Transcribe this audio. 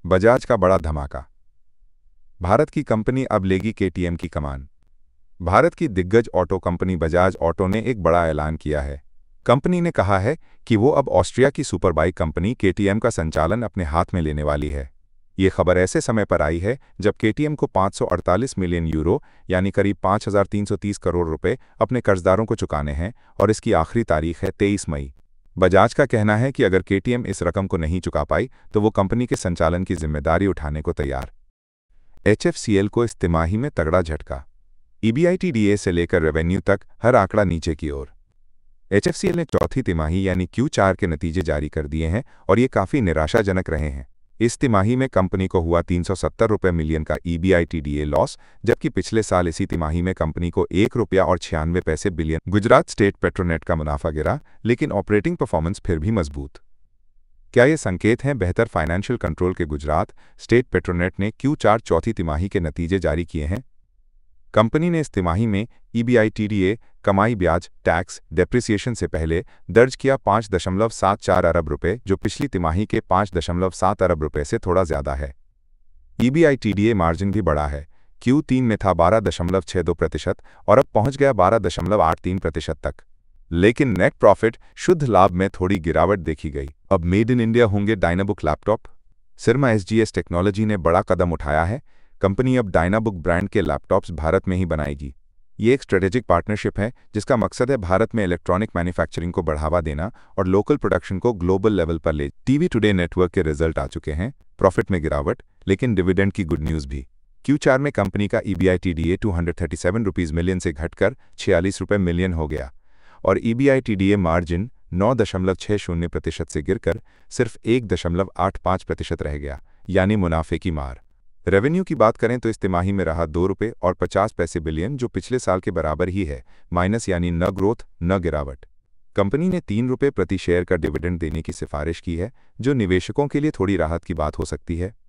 बजाज का बड़ा धमाका। भारत की कंपनी अब लेगी केटीएम की कमान। भारत की दिग्गज ऑटो कंपनी बजाज ऑटो ने एक बड़ा ऐलान किया है। कंपनी ने कहा है कि वो अब ऑस्ट्रिया की सुपर बाइक कंपनी केटीएम का संचालन अपने हाथ में लेने वाली है। ये खबर ऐसे समय पर आई है जब केटीएम को 548 मिलियन यूरो यानी करीब 5,330 करोड़ रुपए अपने कर्जदारों को चुकाने हैं और इसकी आखिरी तारीख है 23 मई। बजाज का कहना है कि अगर केटीएम इस रकम को नहीं चुका पाई तो वो कंपनी के संचालन की जिम्मेदारी उठाने को तैयार। एचएफसीएल को इस तिमाही में तगड़ा झटका। ईबीआईटीडीए से लेकर रेवेन्यू तक हर आंकड़ा नीचे की ओर। एचएफसीएल ने चौथी तिमाही यानी Q4 के नतीजे जारी कर दिए हैं और ये काफ़ी निराशाजनक रहे हैं। इस तिमाही में कंपनी को हुआ 370 रुपये मिलियन का ईबीआईटीडीए लॉस, जबकि पिछले साल इसी तिमाही में कंपनी को 1 रुपया और 96 पैसे बिलियन गुजरात स्टेट पेट्रोनेट का मुनाफा गिरा, लेकिन ऑपरेटिंग परफॉर्मेंस फिर भी मजबूत। क्या ये संकेत हैं बेहतर फाइनेंशियल कंट्रोल के? गुजरात स्टेट पेट्रोनेट ने Q4 चौथी तिमाही के नतीजे जारी किए हैं। कंपनी ने इस तिमाही में ईबीआईटीडीए, कमाई, ब्याज, टैक्स, डेप्रिसिएशन से पहले दर्ज किया 5.74 अरब रुपए, जो पिछली तिमाही के 5.7 अरब रुपए से थोड़ा ज़्यादा है। ईबीआईटीडीए मार्जिन भी बढ़ा है। Q3 में था 12.62% और अब पहुंच गया 12.83% तक। लेकिन नेट प्रॉफिट, शुद्ध लाभ में थोड़ी गिरावट देखी गई। अब मेड इन इंडिया होंगे डायनाबुक लैपटॉप। सिरमा एसजीएस टेक्नोलॉजी ने बड़ा कदम उठाया है। कंपनी अब डायनाबुक ब्रांड के लैपटॉप्स भारत में ही बनाएगी। ये एक स्ट्रेटेजिक पार्टनरशिप है जिसका मकसद है भारत में इलेक्ट्रॉनिक मैन्युफैक्चरिंग को बढ़ावा देना और लोकल प्रोडक्शन को ग्लोबल लेवल पर ले। टीवी टुडे नेटवर्क के रिजल्ट आ चुके हैं। प्रॉफिट में गिरावट, लेकिन डिविडेंड की गुड न्यूज़ भी। Q4 में कंपनी का ईबीआईटीडीए 237 रुपीज़ मिलियन से घटकर 46 रुपये मिलियन हो गया और ईबीआईटीडीए मार्जिन 9.60% से गिरकर सिर्फ 1.85% रह गया, यानी मुनाफे की मार। रेवेन्यू की बात करें तो इस तिमाही में रहा 2 रुपये और 50 पैसे बिलियन, जो पिछले साल के बराबर ही है, माइनस यानी न ग्रोथ न गिरावट। कंपनी ने 3 रुपये प्रति शेयर का डिविडेंड देने की सिफारिश की है, जो निवेशकों के लिए थोड़ी राहत की बात हो सकती है।